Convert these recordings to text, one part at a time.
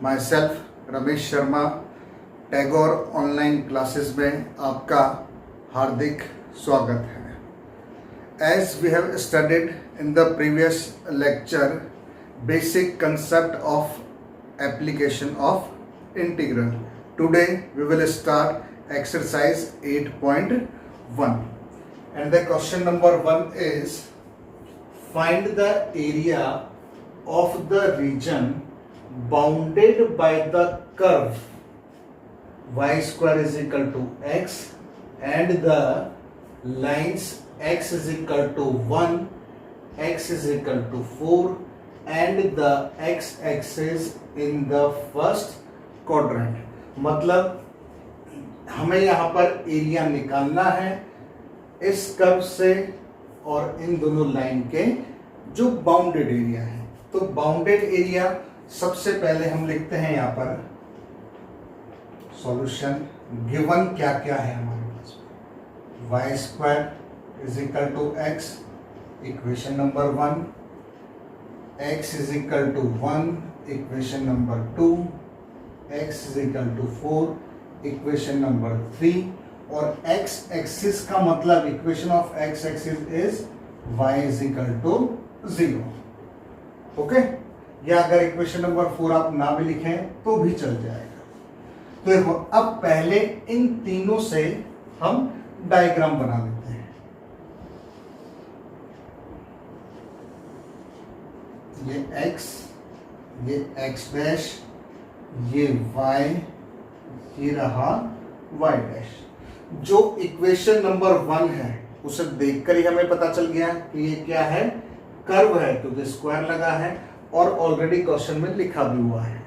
माई self Ramesh Sharma, Tagore online classes में आपका हार्दिक स्वागत है। As we have studied in the previous lecture basic concept of application of integral, today we will start exercise 8.1 and the question number 1 is find the area of the region bounded by the curve y square is equal to x and the lines x is equal to 1, x is equal to 4 and the x axis in the first quadrant। मतलब हमें यहाँ पर area निकालना है इस curve से और इन दोनों लाइन के जो बाउंडेड एरिया है। तो बाउंडेड एरिया सबसे पहले हम लिखते हैं यहाँ पर सॉल्यूशन। गिवन क्या क्या है हमारे पास, Y square is equal to X, equation number 1, X is equal to 1, equation number 2, X is equal to 4, equation number 3 और x एक्सिस का मतलब equation of x axis is y is equal to 0। Okay, या अगर equation number 4 आप ना भी लिखें तो भी चल जाएगा। तो देखो, अब पहले इन तीनों से हम डायग्राम बना लेते हैं। ये x, ये x डैश, ये y, ये रहा y डैश। जो इक्वेशन नंबर 1 है उसे देखकर ही हमें पता चल गया कि ये क्या है, कर्व है, क्योंकि स्क्वायर लगा है और ऑलरेडी क्वेश्चन में लिखा भी हुआ है।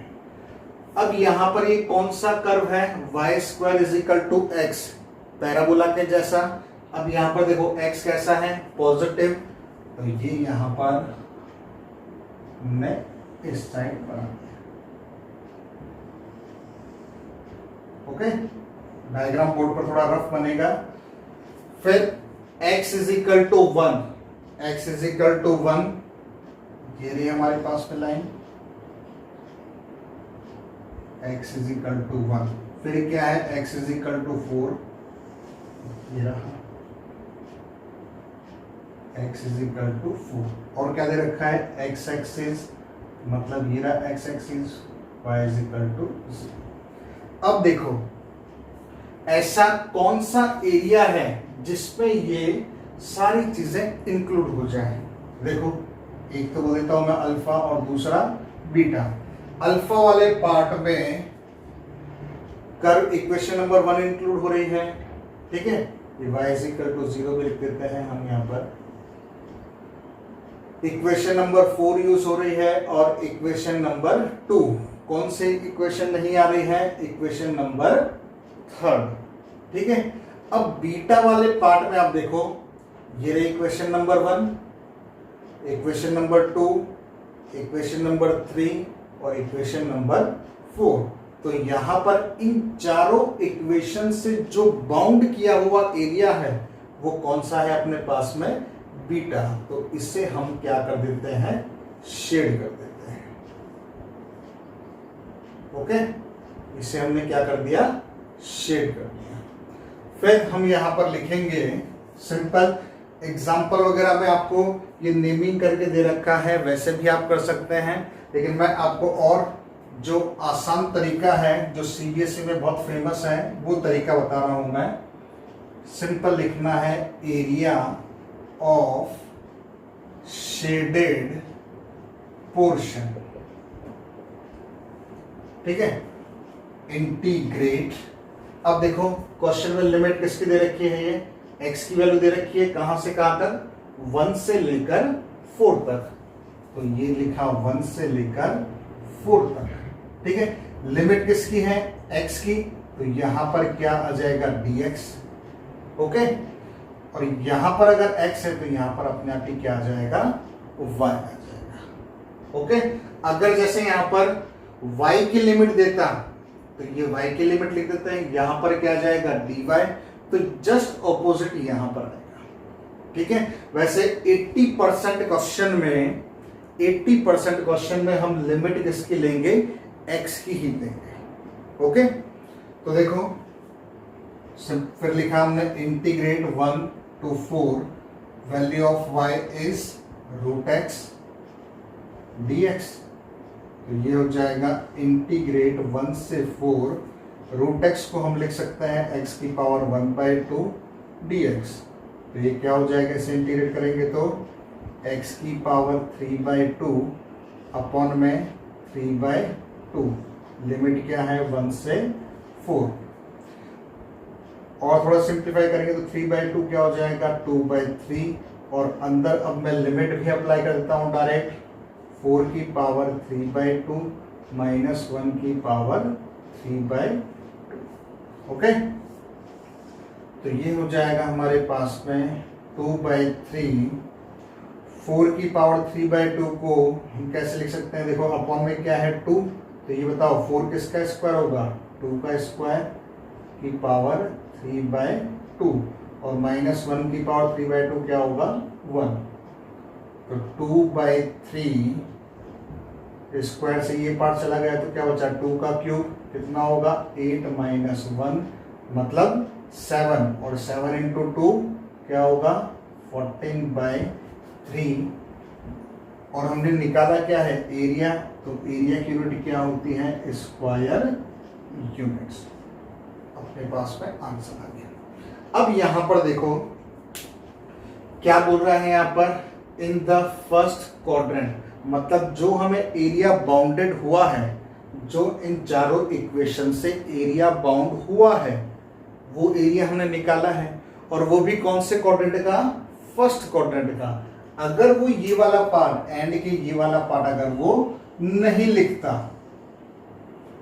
अब यहां पर ये कौन सा कर्व है, Y square is equal to X, parabola के जैसा। अब यहां पर देखो x कैसा है, पॉजिटिव, तो ये यहां पर मैं इस साइड बना दिया। ओके, डायग्राम बोर्ड पर थोड़ा रफ बनेगा। फिर x is equal to 1, x is equal to 1, ये रही हमारे पास में line, x is equal to 1। फिर क्या है, x इज इक्वल टू 4, ये रहा x इज इक्वल टू 4। और क्या दे रखा है, x एक्सिस, मतलब ये रहा x axis, y is equal to 0। अब देखो, ऐसा कौन सा एरिया है जिसमें ये सारी चीजें इंक्लूड हो जाए। देखो, एक तो बोल देता हूं मैं अल्फा और दूसरा बीटा। अल्फा वाले पार्ट में कर्व इक्वेशन नंबर 1 इंक्लूड हो रही है, ठीक है, ये y इज इक्वल टू 0 भी लिख देते हैं हम यहाँ पर। इक्वेशन नंबर 4 यूज हो रही है और इक्वेशन नंबर 2, कौन सी इक्वेशन नहीं आ रही है, इक्वेशन नंबर 3, ठीक है। अब बीटा वाले पार्ट में आप देखो, ये रही equation number 1, equation number 2, equation number 3 और इक्वेशन नंबर 4। तो यहां पर इन चारों इक्वेशन से जो बाउंड किया हुआ एरिया है वो कौन सा है अपने पास में, बीटा। तो इससे हम क्या कर देते हैं, शेड कर देते हैं। ओके, इसे हमने क्या कर दिया, शेड कर दिया। फिर हम यहां पर लिखेंगे सिंपल एग्जाम्पल वगैरह में आपको ये नेमिंग करके दे रखा है, वैसे भी आप कर सकते हैं, लेकिन मैं आपको और जो आसान तरीका है, जो सीबीएसई में बहुत फेमस है, वो तरीका बता रहा हूं मैं। सिंपल लिखना है एरिया ऑफ शेडेड पोर्शन, ठीक है, इंटीग्रेट। अब देखो, क्वेश्चन में लिमिट किसकी दे रखी है, ये x की वैल्यू दे रखी है, कहां से कहां तक, 1 से लेकर 4 तक। तो ये लिखा 1 से लेकर 4 तक, ठीक है। लिमिट किसकी है, x की, तो यहां पर क्या आ जाएगा, dx। ओके, और यहां पर अगर x है तो यहां पर अपने आप ही क्या आ जाएगा, y आ जाएगा। ओके, अगर जैसे यहां पर y की लिमिट देता तो ये y की लिमिट लिख देते हैं, यहां पर क्या जाएगा, dy। तो जस्ट ऑपोजिट यहां पर आएगा, ठीक है। वैसे 80% क्वेश्चन में हम लिमिट किसकी लेंगे, x की ही देंगे। ओके, तो देखो फिर लिखा हमने integrate 1 to 4 value of y is √x dx। तो ये हो जाएगा इंटीग्रेट 1 से 4, √x को हम लिख सकते हैं x की पावर 1/2 dx। तो ये क्या हो जाएगा, इसे इंटीग्रेट करेंगे तो x की पावर 3/2 अपॉन में 3/2, लिमिट क्या है 1 से 4। और थोड़ा सिंप्लीफाई करेंगे तो 3/2 क्या हो जाएगा 2/3, और अंदर अब मैं लिमिट भी अप्लाई कर देता हूं डायरेक्ट, 4 की पावर 3/2 माइनस 1 की पावर 3/2। ओके, तो ये हो जाएगा हमारे पास में 2/3। 4 की पावर 3/2 को हम कैसे लिख सकते हैं, देखो अपॉन में क्या है 2, तो ये बताओ 4 किसका स्क्वायर होगा, 2 का स्क्वायर की पावर 3/2, और माइनस 1 की पावर 3/2 क्या होगा 1। तो 2/3 स्क्वायर से ये पार्ट चला गया तो क्या बचा 2 का क्यूब, कितना होगा 8 माइनस 1 मतलब 7, और 7 इंटू 2 क्या होगा 14/3। और हमने निकाला क्या है एरिया, तो एरिया की यूनिट क्या होती है स्क्वायर यूनिट्स। अपने पास में आंसर आ गया। अब यहां पर देखो क्या बोल रहा है यहाँ पर इन द फर्स्ट क्वाड्रेंट, मतलब जो हमें एरिया बाउंडेड हुआ है, जो इन चारों इक्वेशन से एरिया बाउंड हुआ है वो एरिया हमने निकाला है, और वो भी कौन से क्वाड्रेंट का, फर्स्ट क्वाड्रेंट का। अगर वो ये वाला पार्ट एंड के ये वाला पार्ट अगर वो नहीं लिखता,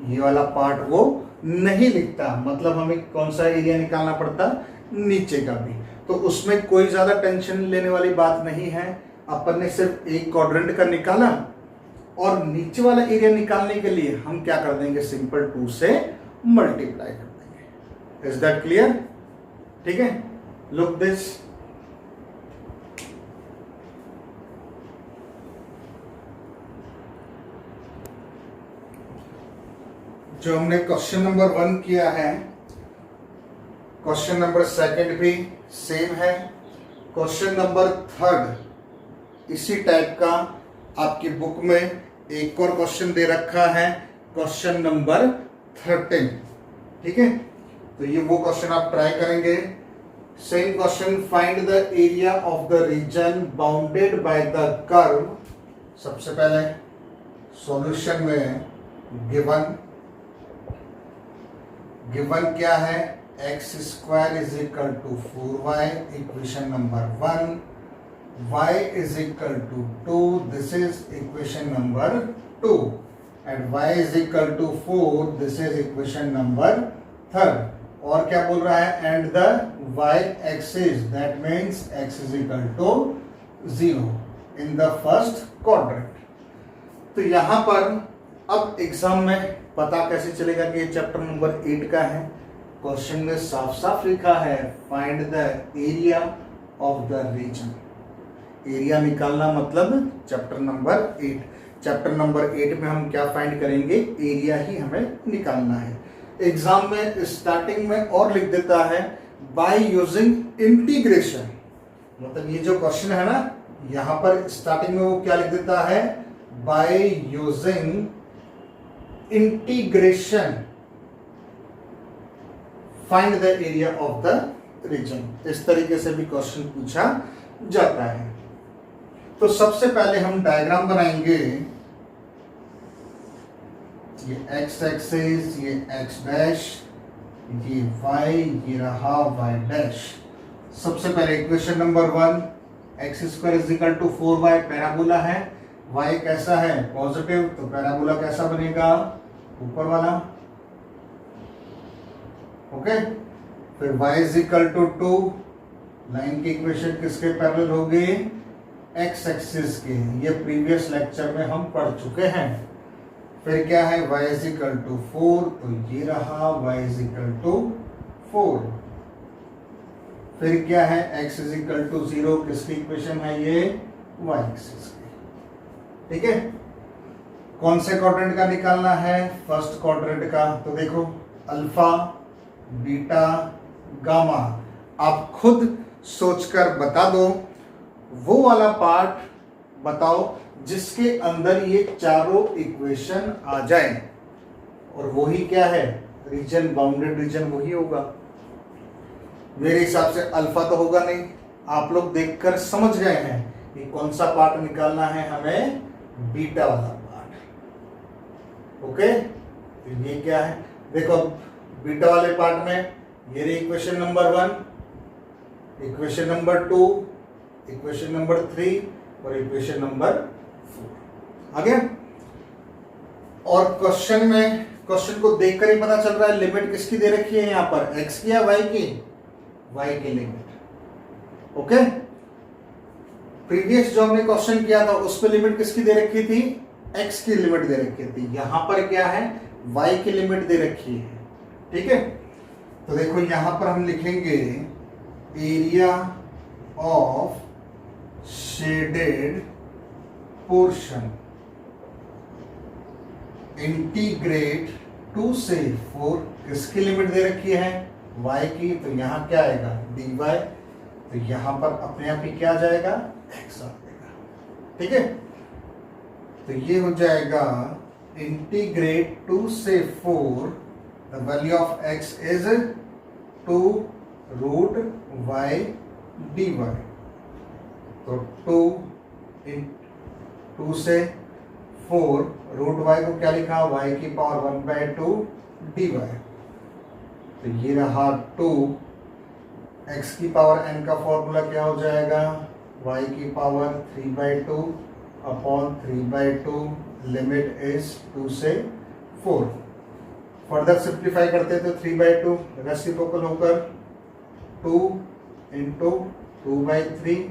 ये वाला पार्ट वो नहीं लिखता, मतलब हमें कौन सा एरिया निकालना पड़ता, नीचे का भी। तो उसमें कोई ज्यादा टेंशन लेने वाली बात नहीं है, अपन ने सिर्फ एक क्वाड्रेंट का निकाला, और नीचे वाला एरिया निकालने के लिए हम क्या कर देंगे, सिंपल 2 से मल्टीप्लाई कर देंगे। Is that clear? ठीक है, लुक दिस, जो हमने क्वेश्चन नंबर 1 किया है, क्वेश्चन नंबर 2 भी सेम है, क्वेश्चन नंबर 3 इसी टाइप का आपकी बुक में एक और क्वेश्चन दे रखा है, क्वेश्चन नंबर 13। ठीक है, तो ये वो क्वेश्चन आप ट्राई करेंगे। Same question, find the area of the region bounded by the curve. सबसे पहले सॉल्यूशन में गिवन क्या है, X square is equal to 4y, equation number 1, y is equal to 2, this is equation number 2, and y is equal to 4, this is equation number 3। और क्या बोल रहा है, and the y axis, that means x is equal to 0 in the first quadrant. तो यहां पर अब exam में पता कैसे चलेगा कि ये चैप्टर नंबर 8 का है, क्वेश्चन में साफ साफ लिखा है find the area of the region. Area निकालना मतलब चैप्टर नंबर 8। चैप्टर नंबर 8 में हम क्या फाइंड करेंगे, एरिया ही हमें निकालना है। एग्जाम में स्टार्टिंग में और लिख देता है बाय यूजिंग इंटीग्रेशन, मतलब ये जो क्वेश्चन है ना, यहां पर स्टार्टिंग में वो क्या लिख देता है, by using integration find the area of the region. इस तरीके से भी क्वेश्चन पूछा जाता है। तो सबसे पहले हम डायग्राम बनाएंगे, ये x एक्सिस, ये x डैश, ये y, ये रहा y डैश। सबसे पहले equation number 1, X square is equal to 4y, parabola है, y कैसा है पॉजिटिव, तो पैराबोला कैसा बनेगा, ऊपर वाला। ओके, फिर y is equal to 2, line की इक्वेशन किसके पैरेलल होगी, x एक्सिस के, ये प्रीवियस लेक्चर में हम पढ़ चुके हैं। फिर क्या है, y इज इक्वल टू 4, तो ये रहा y इज इक्वल टू 4। फिर क्या है, x इज इक्वल टू 0, किसकी इक्वेशन है ये, y एक्सिस की। ठीक है, कौन से क्वाड्रेंट का निकालना है? फर्स्ट क्वाड्रेंट का। तो देखो अल्फा, बीटा, गामा, आप खुद सोचकर बता दो। वो वाला पार्ट बताओ जिसके अंदर ये चारों इक्वेशन आ जाए, और वही क्या है? रीजन, बाउंडेड रीजन वही होगा। मेरे हिसाब से अल्फा तो होगा नहीं, आप लोग देखकर समझ गए हैं कि कौन सा पार्ट निकालना है हमें? बीटा वाला पार्ट। ओके, तो ये क्या है? देखो बीटा वाले पार्ट में ये रही equation number 1, equation number 2, equation number 3 और इक्वेशन नंबर 4 आ गया। और क्वेश्चन में, क्वेश्चन को देखकर ही पता चल रहा है लिमिट किसकी दे रखी है यहां पर? एक्स की या वाई की? वाई की लिमिट। ओके, प्रीवियस जो हमने क्वेश्चन किया था उस पे लिमिट किसकी दे रखी थी? एक्स की लिमिट दे रखी थी। यहां पर क्या है? वाई की लिमिट दे रखी है। ठीक है, तो देखो यहां पर हम लिखेंगे area of shaded portion integrate 2 से 4, किसकी लिमिट दे रखी है? y की। तो यहां क्या आएगा? dy। तो यहां पर अपने आप ही क्या आ जाएगा? x आ जाएगा। ठीक है, तो ये हो जाएगा इंटीग्रेट 2 से 4, the value of x is 2 root y dy। तो 2 से 4 रूट y को क्या लिखा? y की पावर 1/2 dy। तो ये रहा 2, x की पावर n का फॉर्मूला क्या हो जाएगा? y की पावर 3/2 अपॉन 3/2, लिमिट इज 2 से 4। फर्दर सिंप्लीफाई करते तो 3/2 रेसिप्रोकल होकर 2 इंटू 2/3,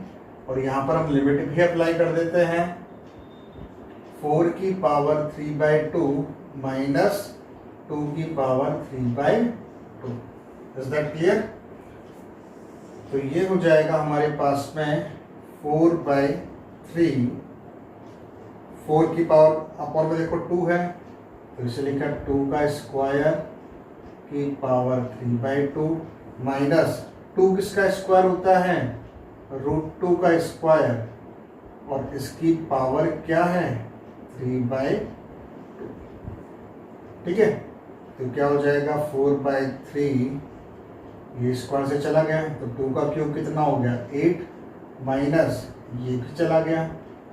और यहां पर हम लिमिट भी अप्लाई कर देते हैं। 4 की पावर 3/2 माइनस 2 की पावर 3/2। Is that clear? तो ये हो जाएगा हमारे पास में 4/3, 4 की पावर अपॉन में देखो 2 है, तो इसे लिखा 2 का स्क्वायर की पावर 3/2 माइनस 2 किसका स्क्वायर होता है? √2 का स्क्वायर, और इसकी पावर क्या है? 3/2। ठीक है, तो क्या हो जाएगा? 4/3, ये स्क्वायर से चला गया तो 2 का क्यूब कितना हो गया? 8, माइनस ये भी चला गया,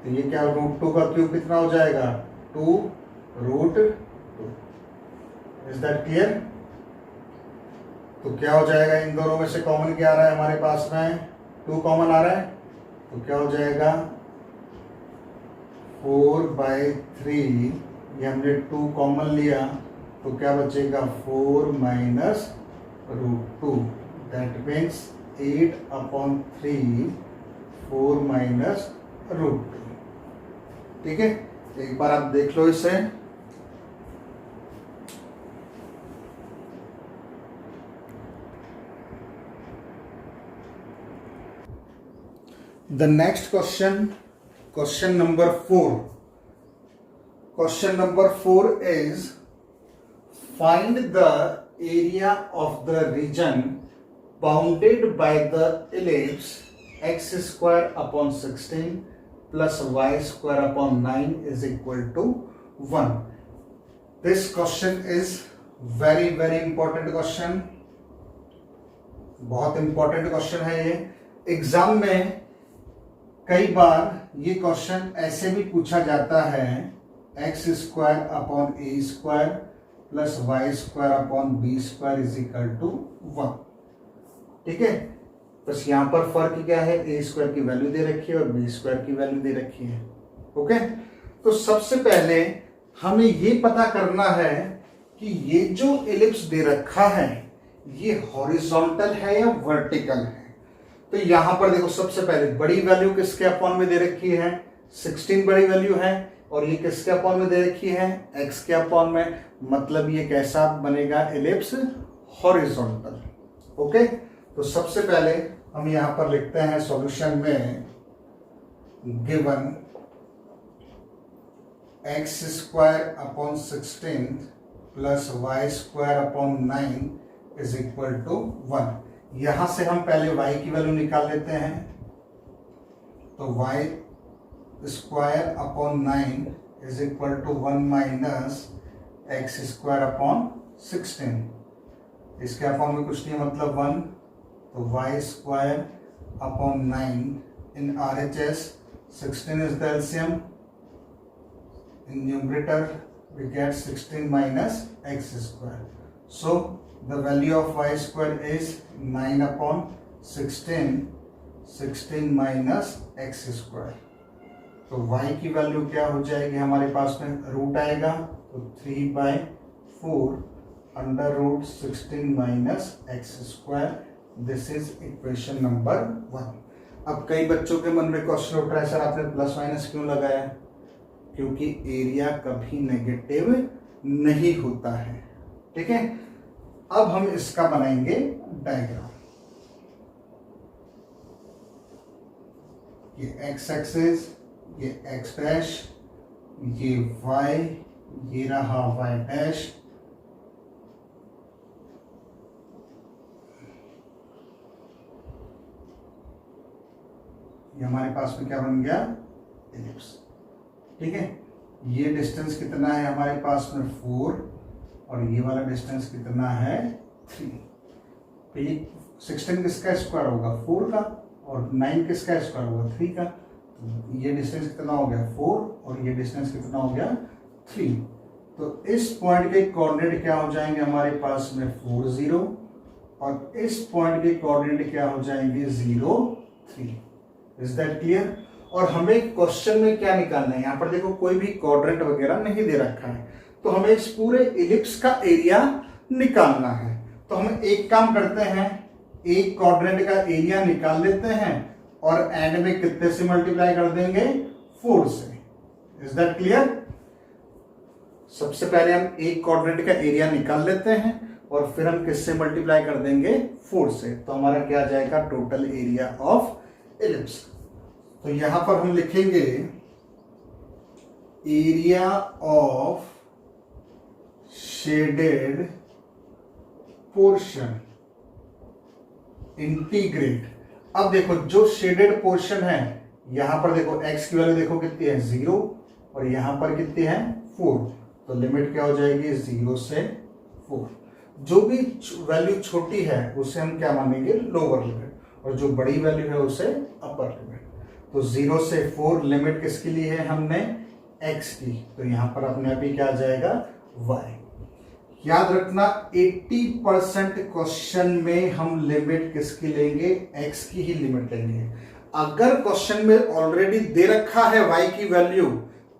तो ये क्या? √2 का क्यूब कितना हो जाएगा? 2 √2। Is that clear? तो क्या हो जाएगा? इन दोनों में से कॉमन क्या आ रहा है हमारे पास में? 2 कॉमन आ रहा है, तो क्या हो जाएगा? 4/3, ये हमने 2 कॉमन लिया, तो क्या बचेगा? 4 माइनस √2, दैट मीन्स 8/3, 4 माइनस √2। ठीक है, एक बार आप देख लो इसे। The next question, question number 4. Question number 4 is find the area of the region bounded by the ellipse x square upon 16 plus y square upon 9 is equal to 1. This question is very very important question. बहुत important question है ये। Exam में कई बार ये question ऐसे भी पूछा जाता है, X square upon A square plus Y square upon B square is equal to 1। ठीक है, बस यहां पर फर्क क्या है? ए स्क्वायर की वैल्यू दे रखी है और बी स्क्वायर की वैल्यू दे रखी है। ओके, तो सबसे पहले हमें ये पता करना है कि ये जो एलिप्स दे रखा है ये हॉरिजॉन्टल है या वर्टिकल है। तो यहां पर देखो सबसे पहले बड़ी वैल्यू किसके अपॉन में दे रखी है? 16 बड़ी वैल्यू है, और ये किसके अपॉन में दे रखी है? x के अपॉन में। मतलब ये कैसा बनेगा? Ellipse horizontal. ओके, तो सबसे पहले हम यहां पर लिखते हैं सॉल्यूशन में given X square upon 16 plus Y square upon 9 is equal to 1। यहां से हम पहले y की वैल्यू निकाल लेते हैं, तो y square upon 9 is equal to 1 minus x square upon 16। इसके अपॉन में कुछ नहीं मतलब 1, तो y square upon 9 in RHS 16 is the LCM. In numerator we get 16 minus x square. So the value of y square is 9 upon 16, 16 minus x square. तो y की value क्या हो जाएगी हमारे पास में, रूट आएगा तो 3/4 under root 16 minus x square. This is equation number 1। अब कई बच्चों के मन में क्वेश्चन उठ रहा है, सर आपने प्लस माइनस क्यों लगाया? क्योंकि एरिया कभी नेगेटिव नहीं होता है। ठीक है, अब हम इसका बनाएंगे डायग्राम। ये एक्स एक्सिस, ये एक्स डैश, ये वाई, ये रहा वाई डैश, ये हमारे पास में क्या बन गया, एलिप्स। ठीक है, ये डिस्टेंस कितना है हमारे पास में 4 और ये वाला डिस्टेंस कितना है 3। तो ये 16 किसका स्क्वायर होगा 4 का, और 9 किसका स्क्वायर होगा 3 का। तो ये डिस्टेंस कितना हो गया 4 और ये डिस्टेंस कितना हो गया 3। तो इस पॉइंट के कोऑर्डिनेट क्या हो जाएंगे हमारे पास में 4 0 और इस पॉइंट के कोऑर्डिनेट क्या हो जाएंगे 0 3। Is that clear? और हमें क्वेश्चन में क्या निकालना है, यहाँ पर देखो कोई भी क्वाड्रेंट वगैरह नहीं दे रखा है, तो हमें इस पूरे इलिप्स का एरिया निकालना है। तो हम एक काम करते हैं, एक क्वाड्रेंट का एरिया निकाल लेते हैं और एंड में कितने से मल्टीप्लाई कर देंगे 4 से। Is that clear? सबसे पहले हम एक क्वाड्रेंट का एरिया निकाल लेते हैं और फिर हम किससे मल्टीप्लाई कर देंगे 4 से। तो हमारा क्या आ जाएगा टोटल एरिया ऑफ इलिप्स। तो यहां पर हम लिखेंगे area of shaded portion integrate. अब देखो जो शेडेड पोर्शन है, यहां पर देखो x की वैल्यू देखो कितनी है 0 और यहां पर कितनी है 4। तो लिमिट क्या हो जाएगी 0 से 4। जो भी वैल्यू छोटी है उसे हम क्या मानेंगे लोअर लिमिट, और जो बड़ी वैल्यू है उसे अपर लिमिट। तो 0 से 4 लिमिट किसके लिए है हमने x की, तो यहां पर अपने आप ही क्या आ जाएगा y। याद रखना 80% क्वेश्चन में हम लिमिट किसकी लेंगे x की ही लिमिट लेंगे। अगर क्वेश्चन में ऑलरेडी दे रखा है y की वैल्यू,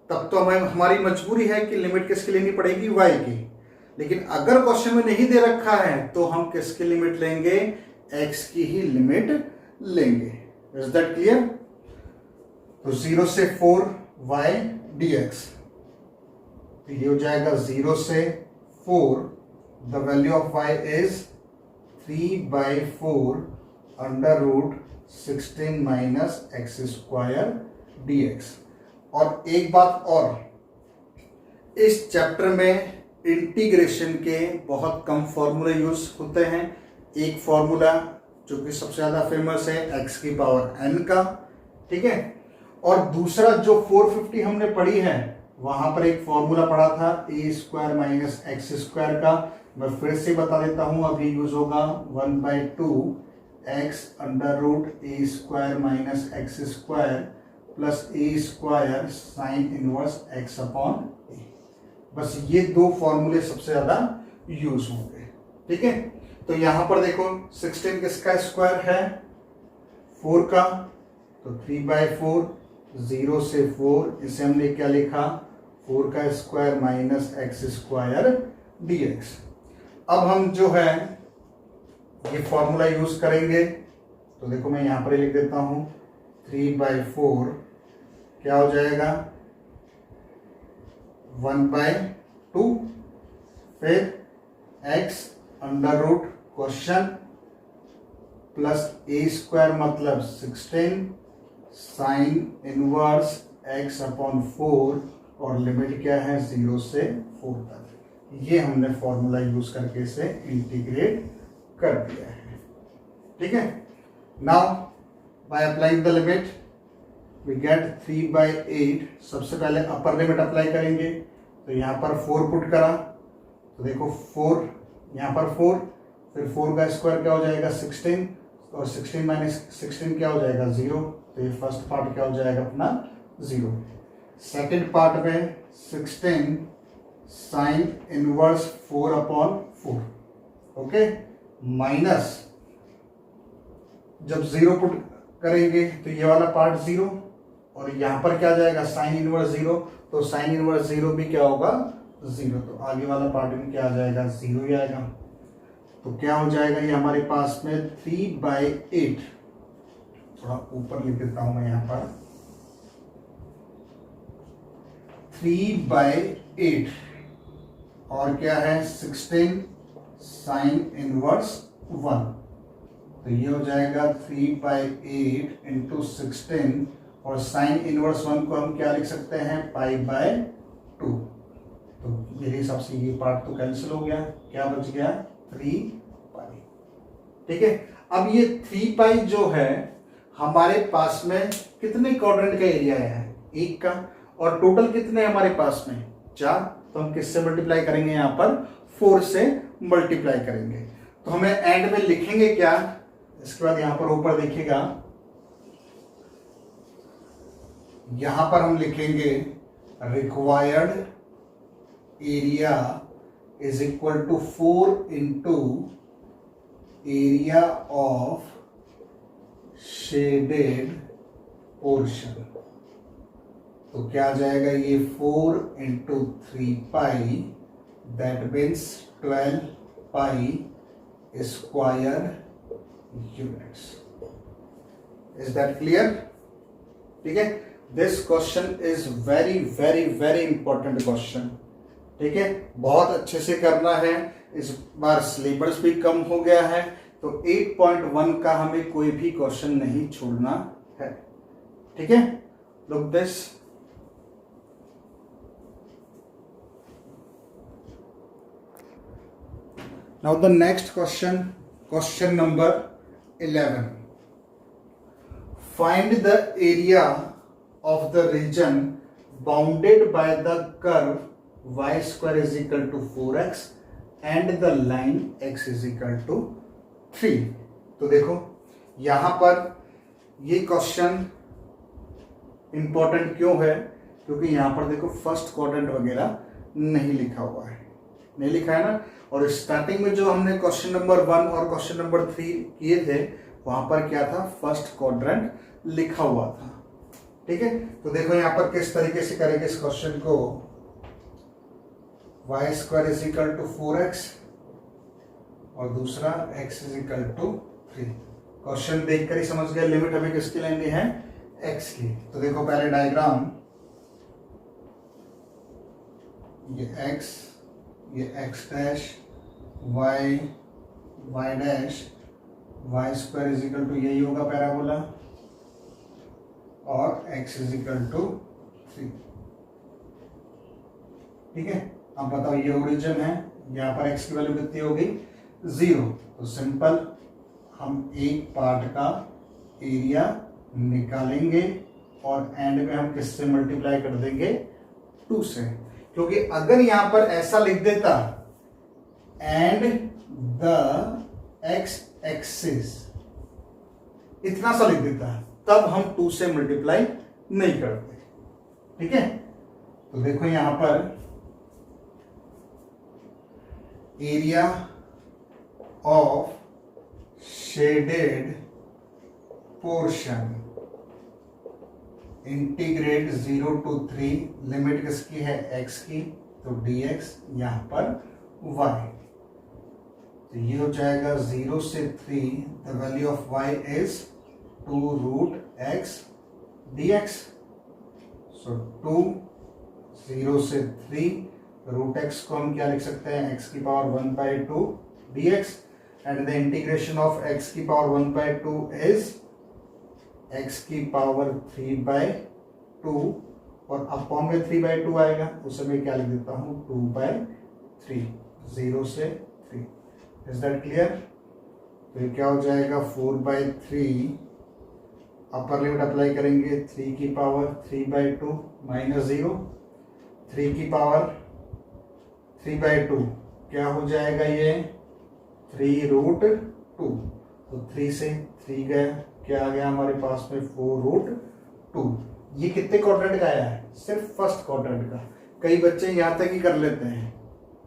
तब तो हमें हमारी मजबूरी है कि लिमिट किसकी लेनी पड़ेगी y की। लेकिन अगर क्वेश्चन में नहीं दे रखा है तो हम किसकी लिमिट लेंगे x की ही लिमिट लेंगे। Is that clear? तो 0 से 4 y dx, तो ये हो जाएगा 0 से 4, the value of y is 3/4 under root 16 minus x square dx। और एक बात और, इस चैप्टर में इंटीग्रेशन के बहुत कम फॉर्मूले यूज होते हैं। एक फॉर्मूला जो कि सबसे ज्यादा फेमस है x की पावर n का, ठीक है, और दूसरा जो 450 हमने पढ़ी है वहां पर एक फॉर्मूला पढ़ा था a square minus x square का। मैं फिर से बता देता हूं, अभी यूज होगा 1/2 x under root a square minus x square plus a square sine inverse x upon a। बस ये दो फॉर्मूले सबसे ज्यादा यूज होंगे। ठीक है, तो यहां पर देखो 16 किसका स्क्वायर है 4 का, तो 3/4, 0 से 4, इसे हमने क्या लिखा 4 का square minus x square dx। अब हम जो है ये फॉर्मूला यूज करेंगे, तो देखो मैं यहां पर लिख देता हूं 3/4 क्या हो जाएगा 1/2, फिर x under root question plus a square मतलब 16 साइन इनवर्स x अपॉन 4 और लिमिट क्या है 0 से 4 तक। ये हमने फॉर्मूला यूज करके इसे इंटीग्रेट कर दिया है। ठीक है, now by applying the limit we get 3/8। सबसे पहले अपर लिमिट अप्लाई करेंगे, तो यहाँ पर 4 पुट करा, तो देखो 4, यहाँ पर 4, फिर 4 का स्क्वायर क्या हो जाएगा 16, और 16 माइनस 16 क्या हो जाएगा 0। तो ये फर्स्ट पार्ट क्या हो जाएगा अपना 0। सेकेंड पार्ट में 16 साइन इनवर्स 4/4, ओके, माइनस जब 0 पुट करेंगे तो ये वाला पार्ट 0, और यहाँ पर क्या जाएगा साइन इनवर्स 0, तो साइन इनवर्स 0 भी क्या होगा 0, तो आगे वाला पार्ट में क्या आ जाएगा 0 ही आएगा। तो क्या हो जाएगा ये हमारे पास में 3/8, थोड़ा ऊपर लिख देता हूं मैं यहाँ पर 3/8, और क्या है 16 साइन इनवर्स 1, तो ये हो जाएगा 3/8 इंटू 16, और साइन इनवर्स 1 को हम क्या लिख सकते हैं π/2। तो मेरे हिसाब से ये पार्ट तो कैंसिल हो गया, क्या बच गया 3π। ठीक है, अब ये 3π जो है हमारे पास में कितने क्वाड्रेंट का एरिया है, 1 का, और टोटल कितने हमारे पास में 4, तो हम किससे मल्टीप्लाई करेंगे, यहाँ पर 4 से मल्टीप्लाई करेंगे। तो हमें एंड में लिखेंगे क्या, इसके बाद यहां पर ऊपर देखिएगा, यहां पर हम लिखेंगे required area is equal to 4 into area of shaded portion. तो क्या आ जाएगा ये 4 into 3π, that means 12π square units. Is that clear? ठीक है, this question is very very very important question. ठीक है, बहुत अच्छे से करना है। इस बार सिलेबस भी कम हो गया है, तो 8.1 का हमें कोई भी क्वेश्चन नहीं छोड़ना है। ठीक है, look this, now the next question number 11. Find the area of the region bounded by the curve y square is equal to 4x and the line x is equal to 3. तो देखो यहां पर ये क्वेश्चन इंपॉर्टेंट क्यों है, क्योंकि यहां पर देखो फर्स्ट क्वाड्रेंट वगैरह नहीं लिखा हुआ है, नहीं लिखा है ना। और स्टार्टिंग में जो हमने क्वेश्चन नंबर 1 और क्वेश्चन नंबर 3 किए थे, वहां पर क्या था, फर्स्ट क्वाड्रेंट लिखा हुआ था। ठीक है, तो देखो यहां पर किस तरीके से करेंगे इस क्वेश्चन को, y square is equal to 4x और दूसरा x is equal to 3। Question देखकर ही समझ गए लिमिट हमें किसकी लेनी है, x की। तो देखो पहले डायग्राम, ये x, ये x dash, y dash, y square is equal to यही होगा पैराबोला, और x इज इक्वल टू 3। ठीक है, अब बताओ ये ओरिजिन है, यहाँ पर x की वैल्यू कितनी होगी 0। तो सिंपल हम एक पार्ट का एरिया निकालेंगे और एंड में हम किससे मल्टीप्लाई कर देंगे 2 से, क्योंकि अगर यहां पर ऐसा लिख देता एंड द x एक्सिस, इतना सा लिख देता, तब हम 2 से मल्टीप्लाई नहीं करते। ठीक है, तो देखो यहां पर area of shaded portion integrate 0 to 3, limit किसकी है x की, तो dx, यहां पर y, तो ये हो जाएगा 0 से 3, the value of y is 2√x dx। सो 2, 0 से 3, √x को हम क्या लिख सकते हैं, x की power 1/2 dx, and the integration of x की पावर 1/2 इज x की पावर 3/2 और अपॉन में 3/2 आएगा, उसे मैं क्या लिख देता हूँ 2/3, 0 से 3। Is that clear? तो ये क्या हो जाएगा 4/3, अपर लिमिट अप्लाई करेंगे 3 की पावर 3/2 माइनस 0, 3 की पावर 3/2 क्या हो जाएगा ये 3√2। तो 3 से 3 गया, क्या आ गया हमारे पास में 4√2। ये कितने क्वाड्रेंट का आया है? सिर्फ फर्स्ट क्वाड्रेंट का। कई बच्चे यहां तक ही कर लेते हैं,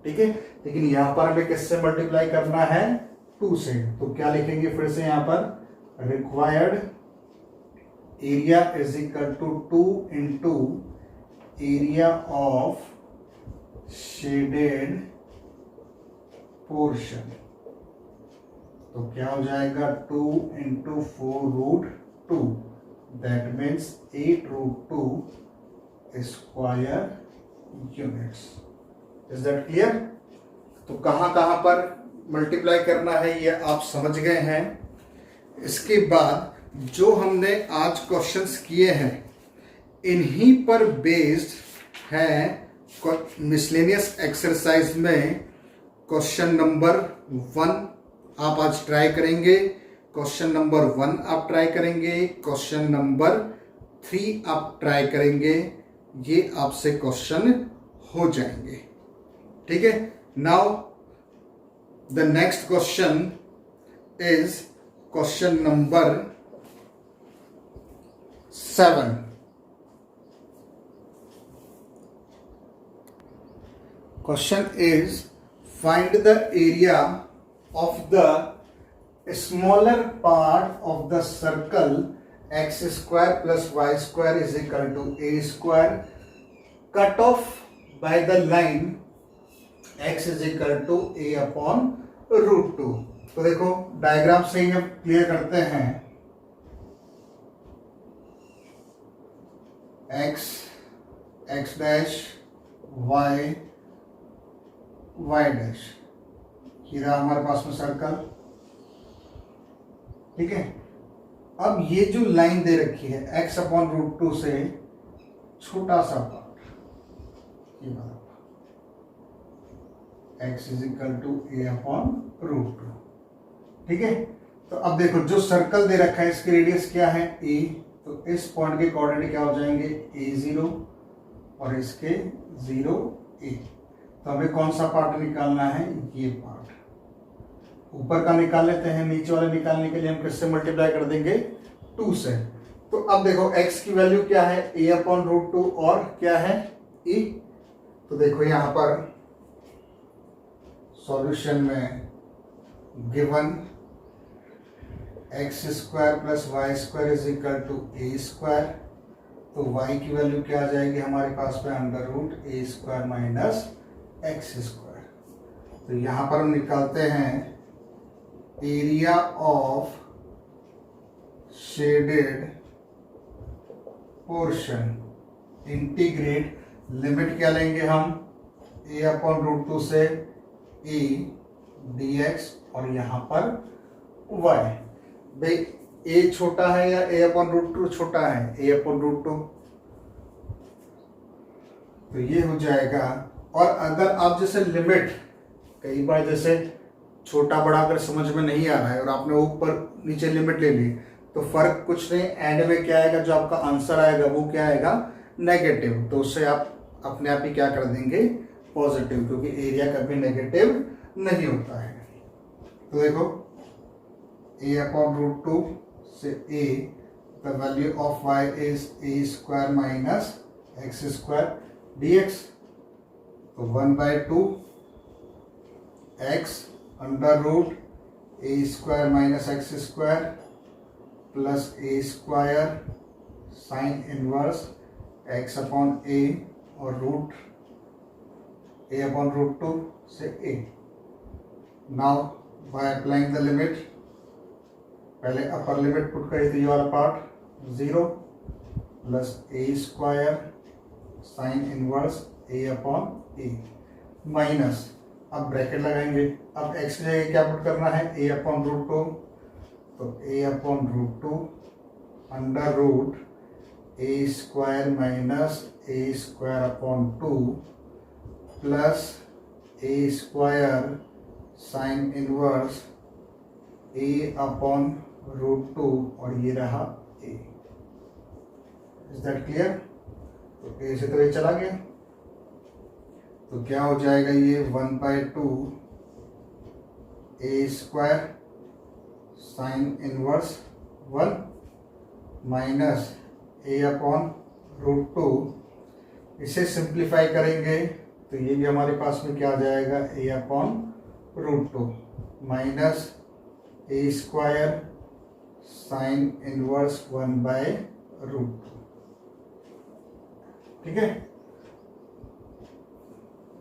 ठीक है, लेकिन यहां पर हमें किससे मल्टीप्लाई करना है 2 से। तो क्या लिखेंगे फिर से यहां पर required area is equal to 2 into area of shaded portion. तो क्या हो जाएगा 2 into 4√2, that means 8√2 square units. Is that clear? तो कहां कहां पर मल्टीप्लाई करना है ये आप समझ गए हैं। इसके बाद जो हमने आज क्वेश्चंस किए हैं इन्हीं पर बेस्ड है मिसलेनियस एक्सरसाइज में क्वेश्चन नंबर 1 आप आज ट्राई करेंगे, क्वेश्चन नंबर 1 आप ट्राई करेंगे, क्वेश्चन नंबर 3 आप ट्राई करेंगे। ये आपसे क्वेश्चन हो जाएंगे, ठीक है। Now the next question is question number 7। Question is find the area of the smaller part of the circle x square plus y square is equal to a square cut off by the line x is equal to a upon √2। तो देखो diagram से ही हम clear करते हैं। x dash y y dash, ये रहा हमारे पास में सर्कल, ठीक है। अब ये जो लाइन दे रखी है x अपॉन √2 से छोटा सा पार्ट, ये वाला x is equal to a upon √2, ठीक है। तो अब देखो जो सर्कल दे रखा है इसकी रेडियस क्या है a, तो इस पॉइंट के कोऑर्डिनेट क्या हो जाएंगे a0 और इसके 0a। तो हमें कौन सा पार्ट निकालना है? ये पार्ट। ऊपर का निकाल लेते हैं, नीचे वाले निकालने के लिए हम किससे मल्टीप्लाई कर देंगे 2 से। तो अब देखो x की वैल्यू क्या है a अपॉन √2 और क्या है e। तो देखो यहां पर सॉल्यूशन में given x square plus Y square is equal to a square. तो y की वैल्यू क्या आ जाएगी हमारे पास में √a square minus x square. तो यहां पर हम निकालते हैं area of shaded portion, integrate, limit क्या लेंगे हम a अपॉन √2 से a dx और यहां पर y। भाई a छोटा है या a अपॉन √2 छोटा है? a upon √2। तो ये हो जाएगा। और अगर आप जैसे लिमिट, कई बार जैसे छोटा बड़ा अगर समझ में नहीं आ रहा है और आपने ऊपर नीचे लिमिट ले ली तो फर्क कुछ नहीं, एंड में क्या आएगा, जो आपका आंसर आएगा वो क्या आएगा नेगेटिव। तो उससे आप अपने आप ही क्या कर देंगे पॉजिटिव, क्योंकि एरिया कभी नेगेटिव नहीं होता है। तो देखो a अपॉन √2 से a, the value of y is a square minus x square dx। तो 1/2 x under root a square minus x square plus a square sine inverse x upon a और root a upon √2 से a। Now by applying the limit, पहले upper limit put करी थी, ये वाला part 0 plus a square sine inverse a upon a minus, अब bracket लगाएंगे। अब x की जगह क्या पुट करना है a अपॉन √2, तो a upon √2 under root a square minus a square upon 2 plus a square sine inverse a upon root 2 और ये रहा ए। Is that clear? तो ए से तो ये चला गया, तो क्या हो जाएगा ये 1/2 ए स्क्वायर साइन इनवर्स 1 माइनस ए अपॉन रूट 2। इसे सिंप्लीफाई करेंगे तो ये भी हमारे पास में क्या आ जाएगा, ए upon root 2 minus a square sine inverse 1/√2। ठीक है,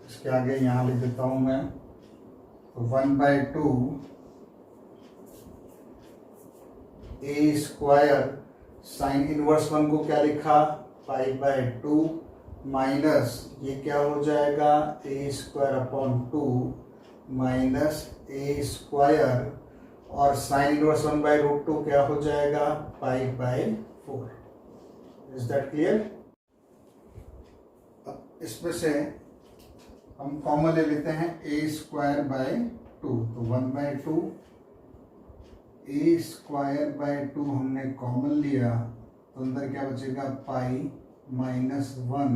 इसके आगे यहां लिख देता हूं मैं, तो 1/2 ए स्क्वायर साइन इनवर्स 1 को क्या लिखा, 5/2 माइनस ये क्या हो जाएगा, A square upon 2 minus a square और साइन इनवर्स 1/√2 क्या हो जाएगा, 5/4। Is that clear? इसमें से हम कॉमन ले लेते हैं ए स्क्वायर बाय 2, तो 1/2 ए स्क्वायर बाय 2 हमने कॉमन लिया, तो अंदर क्या बचेगा, pi minus 1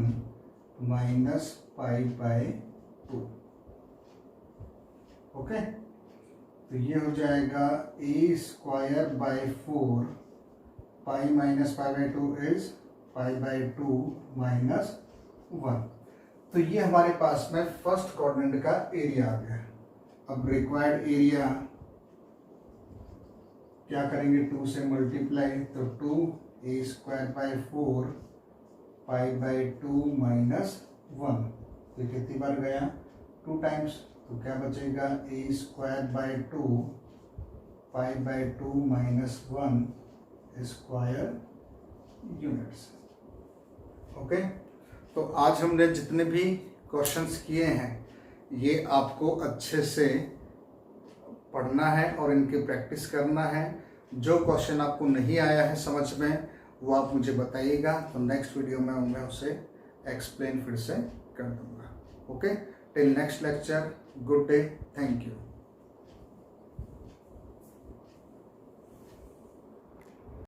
minus pi. Okay, तो ये हो जाएगा A square by 4 pi minus pi is pi minus 1। तो ये हमारे पास में फर्स्ट क्वाड्रेंट का एरिया आ गया। अब रिक्वायर्ड एरिया क्या करेंगे, 2 से मल्टीप्लाई, तो 2 ए स्क्वायर बाय 4 पाई/2 माइनस 1। तो कितनी बार गया, 2 टाइम्स, तो क्या बचेगा, A square by 2 pi minus 1 square units. Okay, तो आज हमने जितने भी क्वेश्चंस किए हैं ये आपको अच्छे से पढ़ना है और इनकी प्रैक्टिस करना है। जो क्वेश्चन आपको नहीं आया है समझ में वो आप मुझे बताइएगा, तो नेक्स्ट वीडियो में मैं उसे एक्सप्लेन फिर से कर दूंगा। Okay, till next lecture, good day, thank you.